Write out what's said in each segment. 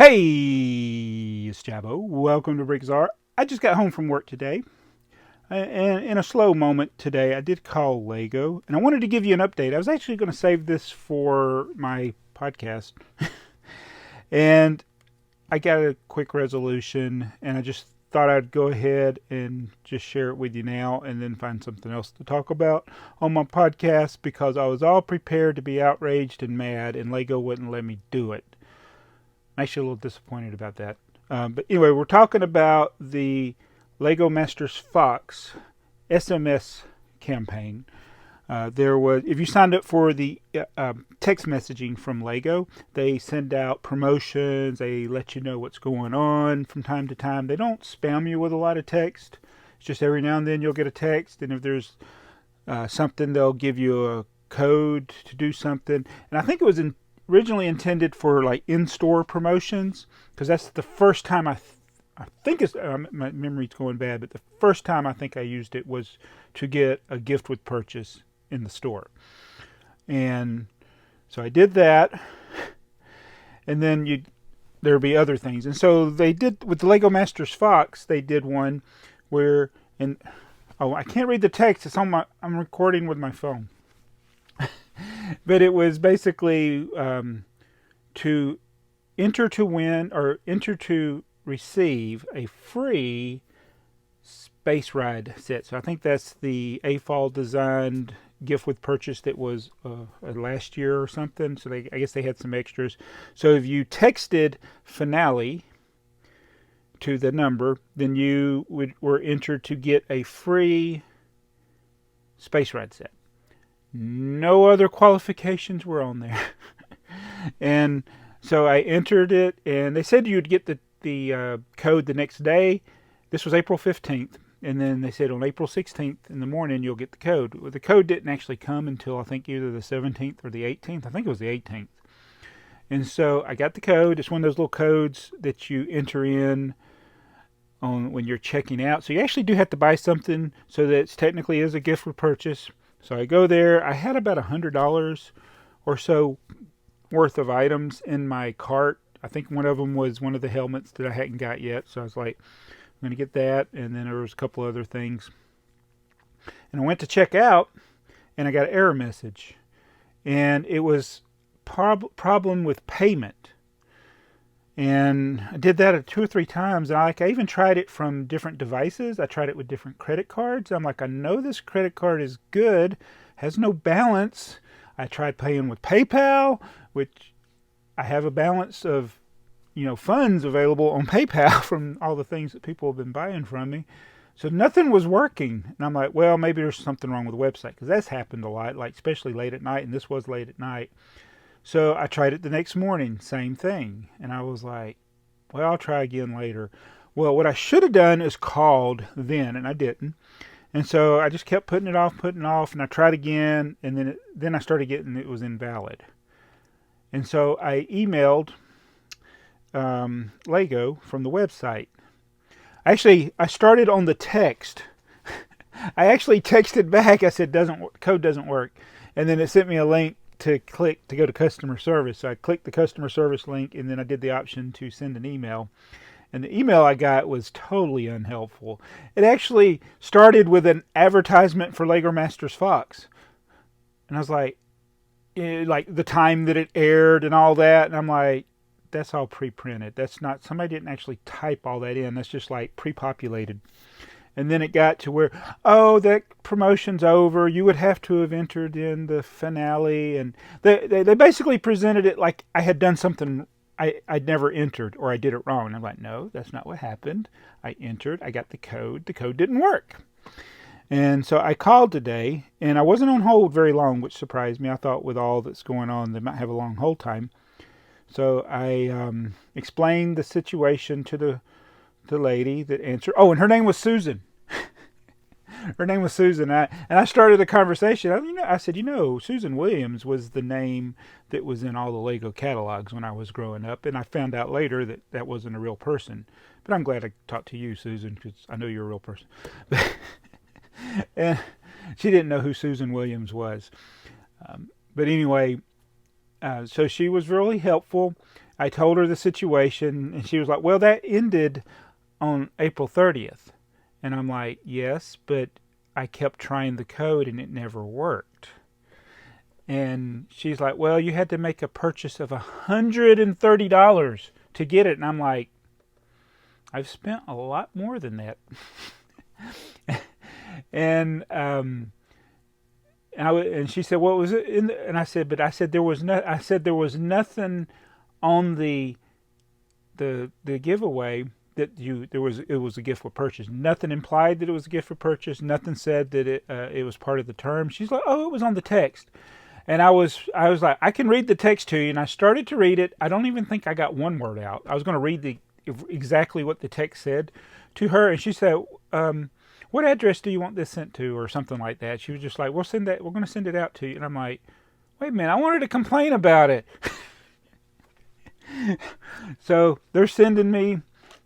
Hey, it's Jabo. Welcome to BrickTsar. I just got home from work today. And in a slow moment today, I did call Lego. And I wanted to give you an update. I was actually going to save this for my podcast. And I got a quick resolution. And I just thought I'd go ahead and just share it with you now. And then find something else to talk about on my podcast. Because I was all prepared to be outraged and mad. And Lego wouldn't let me do it. I'm actually a little disappointed about that. But anyway, we're talking about the Lego Masters Fox SMS campaign. There was, if you signed up for the text messaging from Lego, they send out promotions. They let you know what's going on from time to time. They don't spam you with a lot of text. It's just every now and then you'll get a text, and if there's something, they'll give you a code to do something. And I think it was originally intended for like in-store promotions, because that's the first time I think it's my memory's going bad, but the first time I think I used it was to get a gift with purchase in the store. And so I did that, and then there'll be other things. And so they did with the Lego Masters Fox. They did one where, and I can't read the text. It's on I'm recording with my phone. But it was basically to enter to win or enter to receive a free space ride set. So I think that's the AFOL designed gift with purchase that was last year or something. So I guess they had some extras. So if you texted finale to the number, then you were entered to get a free space ride set. No other qualifications were on there. And so I entered it, and they said you'd get the code the next day. This was April 15th. And then they said on April 16th in the morning, you'll get the code. Well, the code didn't actually come until I think either the 17th or the 18th. I think it was the 18th. And so I got the code. It's one of those little codes that you enter in on when you're checking out. So you actually do have to buy something so that it technically is a gift with purchase. So I go there. I had about $100 or so worth of items in my cart. I think one of them was one of the helmets that I hadn't got yet. So I was like, I'm going to get that. And then there was a couple other things. And I went to check out, and I got an error message. And it was problem with payment. And I did that 2 or 3 times. And I even tried it from different devices. I tried it with different credit cards. I'm like, I know this credit card is good, has no balance. I tried paying with PayPal, which I have a balance of, funds available on PayPal from all the things that people have been buying from me. So nothing was working. And I'm like, well, maybe there's something wrong with the website, because that's happened a lot, like especially late at night. And this was late at night. So I tried it the next morning, same thing. And I was like, well, I'll try again later. Well, what I should have done is called then, and I didn't. And so I just kept putting it off, and I tried again, and then I started getting it was invalid. And so I emailed Lego from the website. Actually, I started on the text. I actually texted back. I said, code doesn't work. And then it sent me a link to click to go to customer service. So I clicked the customer service link, and then I did the option to send an email. And the email I got was totally unhelpful. It actually started with an advertisement for Lego Masters Fox. And I was like the time that it aired and all that. And I'm like, that's all pre-printed. That's not, somebody didn't actually type all that in. That's just like pre-populated. And then it got to where, that promotion's over. You would have to have entered in the finale. And they basically presented it like I had done something I'd never entered, or I did it wrong. And I'm like, no, that's not what happened. I entered. I got the code. The code didn't work. And so I called today, and I wasn't on hold very long, which surprised me. I thought with all that's going on, they might have a long hold time. So I explained the situation to the lady that answered. Oh, and her name was Susan. Her name was Susan. And I started a conversation. I said, Susan Williams was the name that was in all the Lego catalogs when I was growing up. And I found out later that that wasn't a real person. But I'm glad I talked to you, Susan, because I know you're a real person. And she didn't know who Susan Williams was. But anyway, so she was really helpful. I told her the situation, and she was like, well, that ended on April 30th. And I'm like, yes, but I kept trying the code and it never worked. And she's like, well, you had to make a purchase of $130 to get it. And I'm like, I've spent a lot more than that. and she said, "What was it?" And I said, there was nothing on the giveaway that it was a gift with purchase. Nothing implied that it was a gift for purchase. Nothing said that it was part of the term. She's like, "Oh, it was on the text." And I was like, "I can read the text to you." And I started to read it. I don't even think I got one word out. I was going to read exactly what the text said to her, and she said, what address do you want this sent to, or something like that. She was just like, we're going to send it out to you. And I'm like, wait a minute, I wanted to complain about it. So they're sending me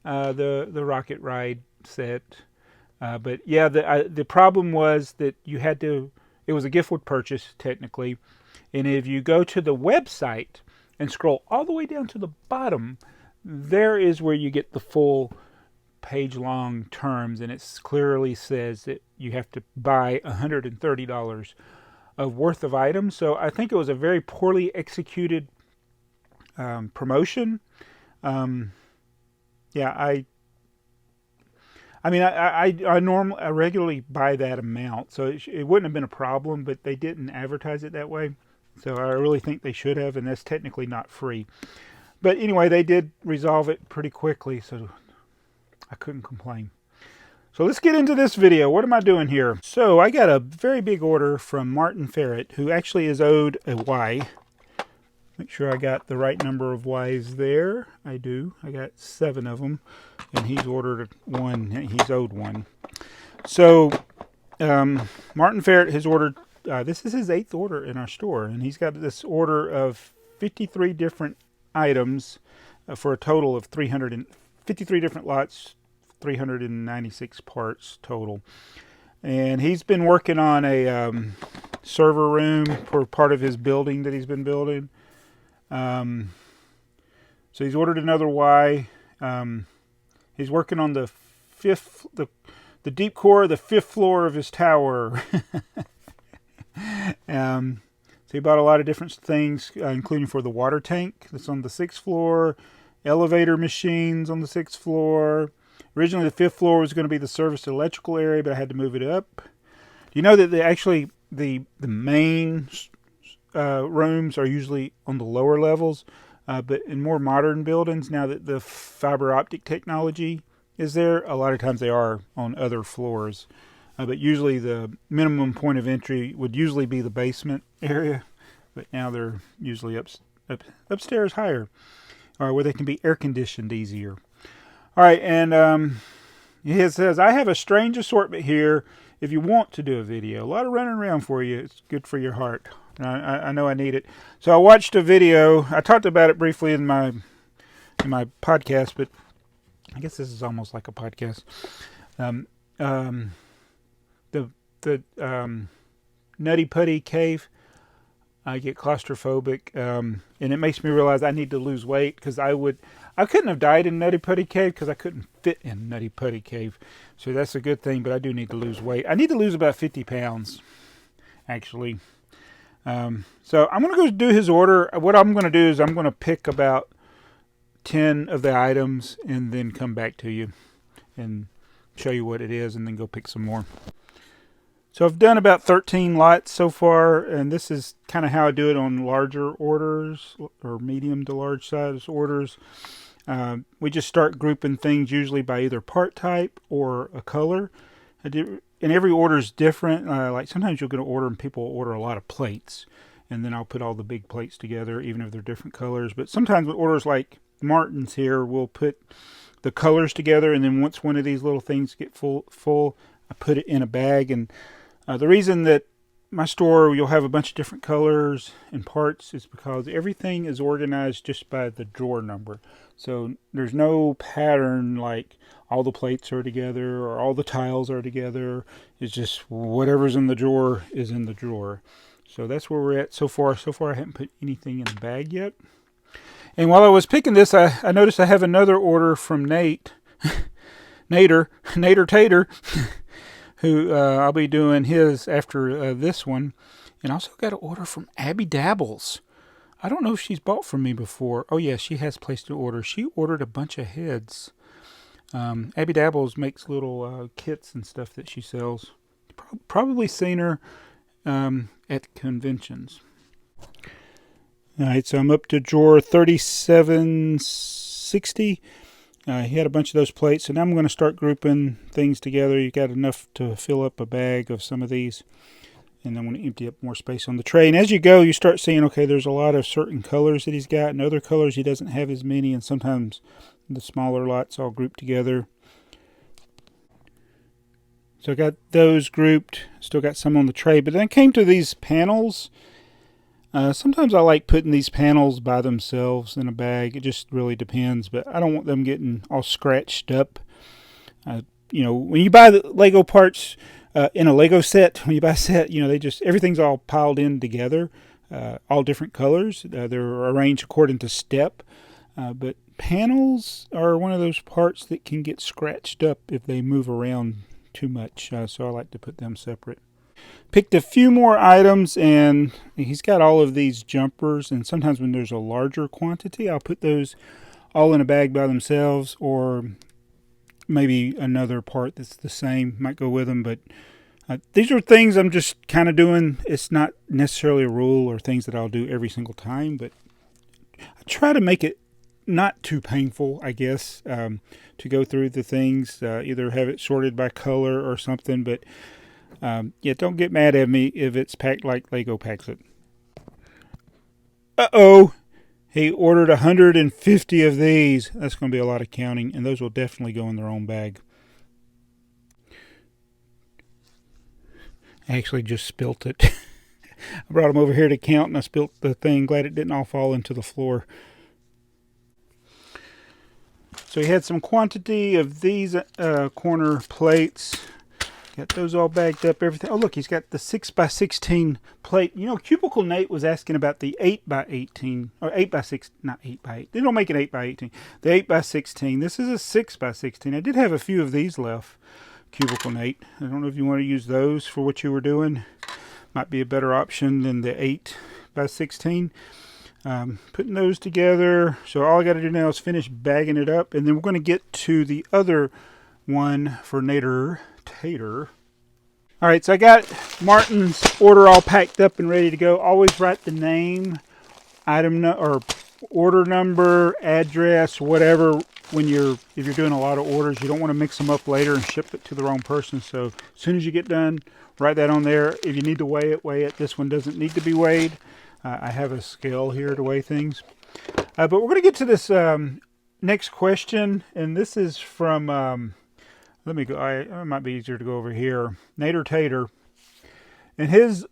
the Rocket Ride set, but yeah, the problem was that it was a gift with purchase technically, and if you go to the website and scroll all the way down to the bottom, there is where you get the full page-long terms, and it clearly says that you have to buy $130 of worth of items. So I think it was a very poorly executed promotion. Yeah, I regularly buy that amount, so it wouldn't have been a problem, but they didn't advertise it that way. So I really think they should have, and that's technically not free. But anyway, they did resolve it pretty quickly, so I couldn't complain. So let's get into this video. What am I doing here? So I got a very big order from MartenFerret, who actually is owed a Y. Make sure I got the right number of Ys there. I do. I got 7 of them, and he's ordered 1. He's owed 1. So MartenFerret has ordered, this is his 8th order in our store, and he's got this order of 53 different items for a total of 353 different lots, 396 parts total. And he's been working on a server room for part of his building that he's been building. So he's ordered another Y. He's working on the deep core of the 5th floor of his tower. So he bought a lot of different things, including for the water tank that's on the 6th floor, elevator machines on the 6th floor. Originally, the 5th floor was going to be the service electrical area, but I had to move it up. You know that the main rooms are usually on the lower levels, but in more modern buildings, now that the fiber optic technology is there, a lot of times they are on other floors. But usually the minimum point of entry would usually be the basement area, but now they're usually upstairs higher, or where they can be air conditioned easier. All right, and it says, I have a strange assortment here if you want to do a video. A lot of running around for you. It's good for your heart. I know I need it. So I watched a video. I talked about it briefly in my podcast, but I guess this is almost like a podcast. The Nutty Putty Cave. I get claustrophobic, and it makes me realize I need to lose weight, because I couldn't have died in Nutty Putty Cave because I couldn't fit in Nutty Putty Cave. So that's a good thing, but I do need to lose weight. I need to lose about 50 pounds, actually. So I'm going to go do his order. What I'm going to do is I'm going to pick about 10 of the items and then come back to you and show you what it is, and then go pick some more. So I've done about 13 lots so far, and this is kind of how I do it on larger orders, or medium to large size orders. We just start grouping things usually by either part type or a color. And every order is different. Like sometimes you'll get an order and people order a lot of plates, and then I'll put all the big plates together, even if they're different colors. But sometimes with orders like Martin's here, we'll put the colors together, and then once one of these little things get full, I put it in a bag. And the reason that my store, you'll have a bunch of different colors and parts, is because everything is organized just by the drawer number. So there's no pattern like all the plates are together or all the tiles are together. It's just whatever's in the drawer is in the drawer. So that's where we're at so far. So far I haven't put anything in the bag yet. And while I was picking this, I noticed I have another order from NaterTater, who I'll be doing his after this one. And also got an order from Abby Dabbles. I don't know if she's bought from me before. Oh yeah, she has placed an order. She ordered a bunch of heads. Abby Dabbles makes little kits and stuff that she sells. Probably seen her at conventions. Alright, so I'm up to drawer 3760. He had a bunch of those plates, so now I'm going to start grouping things together. You got enough to fill up a bag of some of these. And I'm going to empty up more space on the tray. And as you go, you start seeing, okay, there's a lot of certain colors that he's got, and other colors he doesn't have as many, and sometimes the smaller lots all grouped together. So I got those grouped, still got some on the tray. But then I came to these panels. Sometimes I like putting these panels by themselves in a bag. It just really depends, but I don't want them getting all scratched up. You know, when you buy the Lego parts, in a Lego set, when you buy a set, you know, everything's all piled in together, all different colors. They're arranged according to step. But panels are one of those parts that can get scratched up if they move around too much. So I like to put them separate. Picked a few more items, and he's got all of these jumpers. And sometimes when there's a larger quantity, I'll put those all in a bag by themselves, or maybe another part that's the same might go with them. But these are things I'm just kind of doing. It's not necessarily a rule or things that I'll do every single time, but I try to make it not too painful, I guess, to go through the things, either have it sorted by color or something. But yeah, don't get mad at me if it's packed like Lego packs it. Uh-oh! He ordered 150 of these. That's going to be a lot of counting, and those will definitely go in their own bag. I actually just spilt it. I brought them over here to count, and I spilt the thing. Glad it didn't all fall into the floor. So he had some quantity of these corner plates. Got those all bagged up, everything. Oh, look, he's got the 6x16 plate. You know, Cubicle Nate was asking about the 8x18, or 8x6, not 8x8. They don't make it 8x18. The 8x16. This is a 6x16. I did have a few of these left, Cubicle Nate. I don't know if you want to use those for what you were doing. Might be a better option than the 8x16. Putting those together. So all I got to do now is finish bagging it up, and then we're going to get to the other one for NaterTater. All right, so I got Martin's order all packed up and ready to go. Always write the name, or order number, address, whatever. If you're doing a lot of orders, you don't want to mix them up later and ship it to the wrong person. So as soon as you get done, write that on there. If you need to weigh it, weigh it. This one doesn't need to be weighed. I have a scale here to weigh things. But we're going to get to this next question, and this is from. Let me go. It might be easier to go over here. NaterTater, and his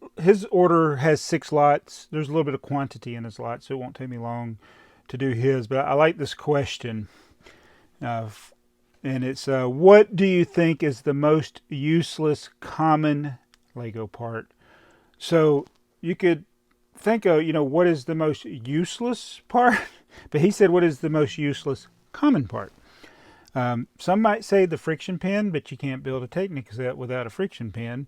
order has 6 lots. There's a little bit of quantity in his lot, so it won't take me long to do his. But I like this question, and it's what do you think is the most useless common Lego part? So you could think of, what is the most useless part? But he said, what is the most useless common part? Some might say the friction pin, but you can't build a Technic set without a friction pin.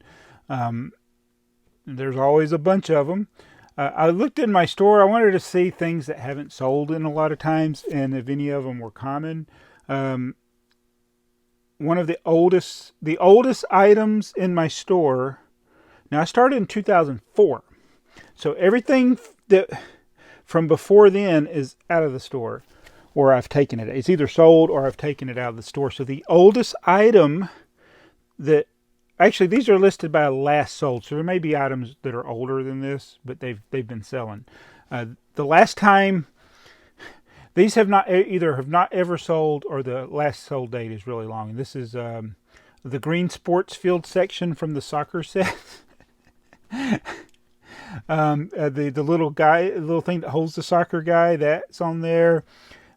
There's always a bunch of them. I looked in my store. I wanted to see things that haven't sold in a lot of times, and if any of them were common. One of the oldest items in my store. Now I started in 2004, so everything that from before then is out of the store. Or I've taken it. It's either sold or I've taken it out of the store. So the oldest item that, actually these are listed by last sold. So there may be items that are older than this, but they've been selling. The last time, these have not ever sold, or the last sold date is really long. And this is the green sports field section from the soccer set. The little guy, the little thing that holds the soccer guy, that's on there.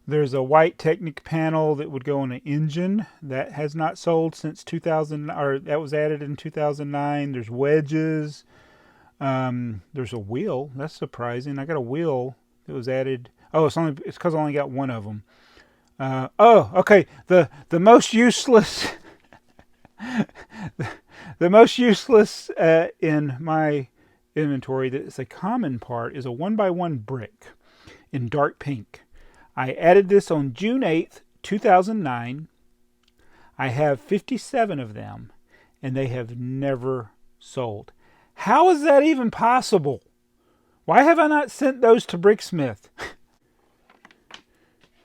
There's a white Technic panel that would go on an engine that has not sold since 2000, or that was added in 2009. There's wedges. There's a wheel. That's surprising. I got a wheel that was added. Oh, it's because I only got one of them. Oh, okay. The most useless, the most useless in my inventory that is a common part is a 1x1 brick in dark pink. I added this on June 8th, 2009. I have 57 of them, and they have never sold. How is that even possible? Why have I not sent those to Bricksmith?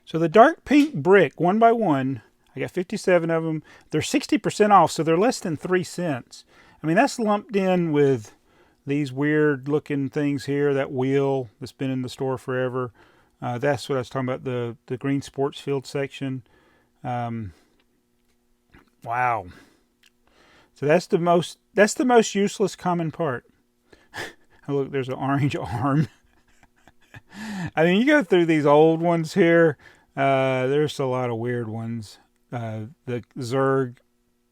So the dark pink brick, 1x1, I got 57 of them. They're 60% off, so they're less than 3 cents. I mean, that's lumped in with these weird looking things here, that wheel that's been in the store forever. That's what I was talking about, the green sports field section. Wow. So that's the most useless common part. Oh, look, there's an orange arm. I mean, you go through these old ones here. There's a lot of weird ones. The Zerg,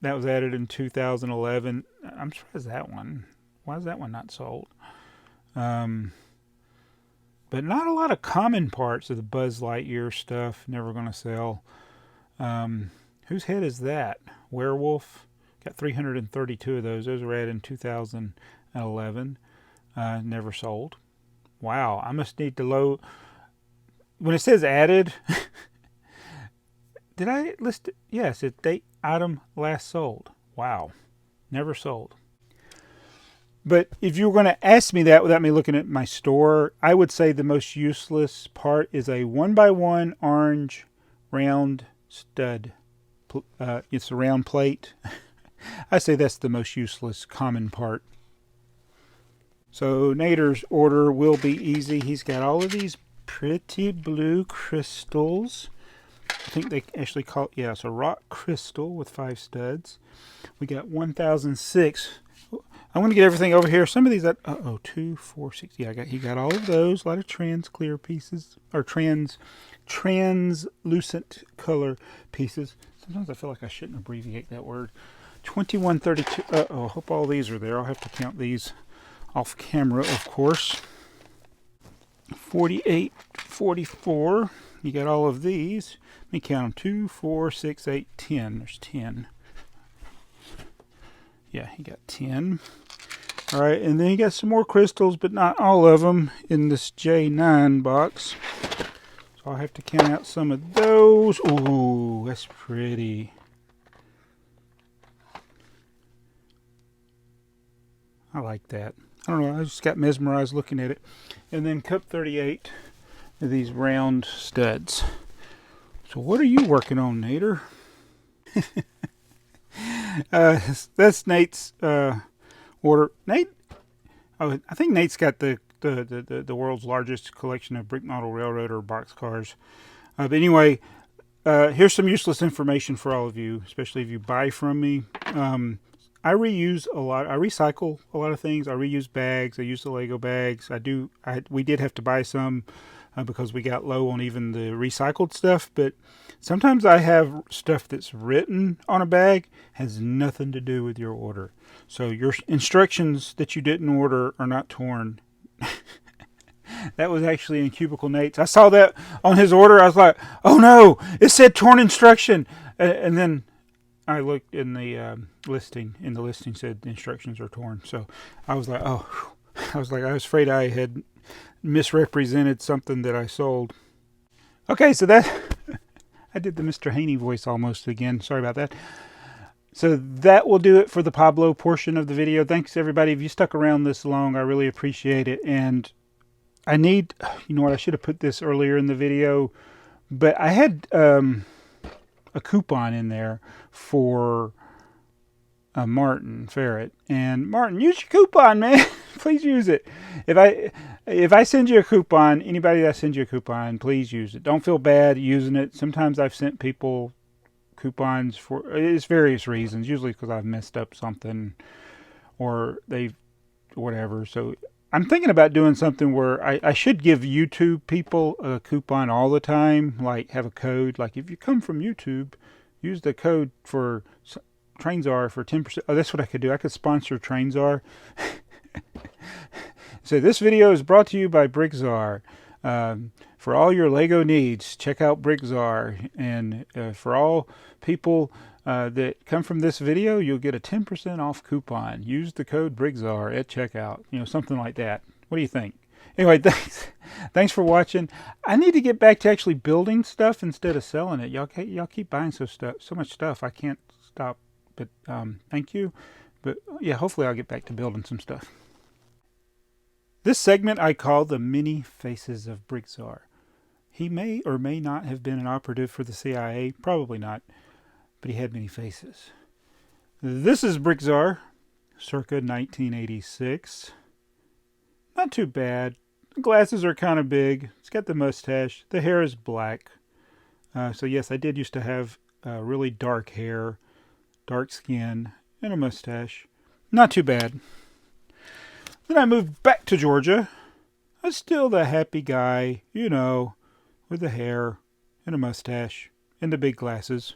that was added in 2011. I'm surprised that one. Why is that one not sold? But not a lot of common parts of the Buzz Lightyear stuff. Never going to sell. Whose head is that? Werewolf. Got 332 of those. Those were added in 2011. Never sold. Wow, I must need to load. When it says added, did I list it? Yes, it's date item last sold. Wow, never sold. But if you were going to ask me that without me looking at my store, I would say the most useless part is a 1x1 orange round stud. It's a round plate. I say that's the most useless common part. So Nater's order will be easy. He's got all of these pretty blue crystals. I think they actually call it, yeah, it's a rock crystal with 5 studs. We got 1006. I'm going to get everything over here. Some of these, 2, 4, 6. Yeah, he got all of those. A lot of trans clear pieces, or translucent color pieces. Sometimes I feel like I shouldn't abbreviate that word. 2132. I hope all these are there. I'll have to count these off camera, of course. 48, 44. You got all of these. Let me count them. 2, 4, 6, 8, 10. There's 10. Yeah, he got 10. All right, and then you got some more crystals, but not all of them in this J9 box. So I'll have to count out some of those. Ooh, that's pretty. I like that. I don't know, I just got mesmerized looking at it. And then cup 38 of these round studs. So what are you working on, Nater? That's Nate's order. Nate, I think Nate's got the world's largest collection of brick model railroader boxcars. But anyway, here's some useless information for all of you, especially if you buy from me. I reuse a lot. I recycle a lot of things. I reuse bags. I use the Lego bags. We did have to buy some because we got low on even the recycled stuff. But sometimes I have stuff that's written on a bag, has nothing to do with your order. So your instructions that you didn't order are not torn. That was actually in Cubicle Nate's. I saw that on his order. I was like, oh no, it said torn instruction. And then I looked in the listing, and the listing said the instructions are torn. So I was like, oh, I was afraid I had misrepresented something that I sold. Okay, so that, I did the Mr. Haney voice almost again. Sorry about that. So that will do it for the Pablo portion of the video. Thanks everybody. If you stuck around this long, I really appreciate it. And I need, you know what, I should have put this earlier in the video, but I had a coupon in there for MartenFerret. And Martin, use your coupon, man. Please use it. If I send you a coupon, anybody that sends you a coupon, please use it. Don't feel bad using it. Sometimes I've sent people coupons for it's various reasons, usually because I've messed up something or they've whatever. So I'm thinking about doing something where I should give YouTube people a coupon all the time, like have a code, like if you come from YouTube, use the code for TrainTsar for 10%. Oh, that's what I could do. I could sponsor TrainTsar. So this video is brought to you by BrickTsar. for all your Lego needs, check out BrickTsar. And for all people that come from this video, you'll get a 10% off coupon. Use the code BrickTsar at checkout. You know, something like that. What do you think? Anyway, thanks for watching. I need to get back to actually building stuff instead of selling it. Y'all keep buying so much stuff. I can't stop. But thank you. But yeah, hopefully I'll get back to building some stuff. This segment I call the Many Faces of BrickTsar. He may or may not have been an operative for the CIA. Probably not. But he had many faces. This is BrickTsar, circa 1986. Not too bad. The glasses are kind of big. It's got the mustache. The hair is black. So yes, I did used to have really dark hair, dark skin, and a mustache. Not too bad. Then I moved back to Georgia. I was still the happy guy, you know, with the hair and a mustache and the big glasses.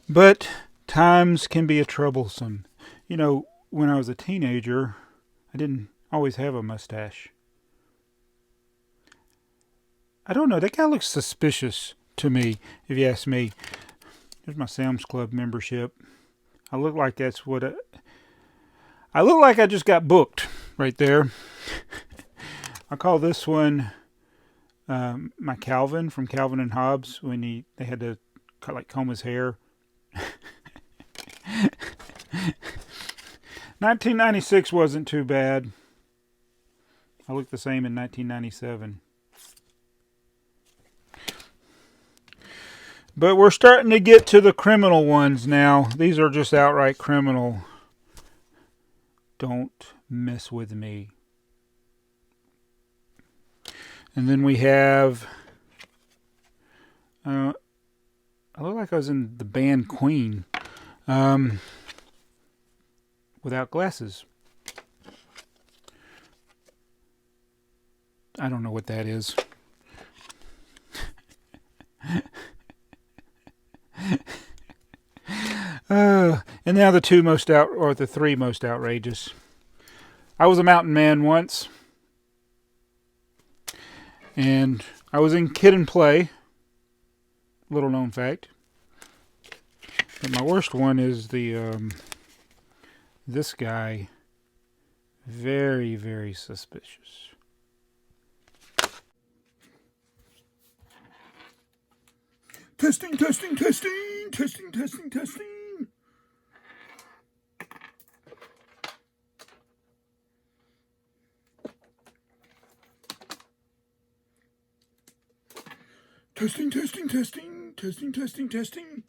But times can be troublesome. You know, when I was a teenager, I didn't always have a mustache. I don't know, that guy looks suspicious to me, if you ask me. There's my Sam's Club membership. I look like that's what I look like I just got booked right there. I call this one my Calvin from Calvin and Hobbes when they had to comb his hair. 1996 wasn't too bad. I looked the same in 1997. But we're starting to get to the criminal ones now. These are just outright criminal. Don't mess with me. And then we have... I look like I was in the band Queen. Without glasses. I don't know what that is. And now the three most outrageous. I was a mountain man once. And I was in Kid and Play. Little known fact. But my worst one is this guy. Very, very suspicious. Testing, testing, testing, testing, testing, testing. Testing, testing, testing, testing, testing, testing.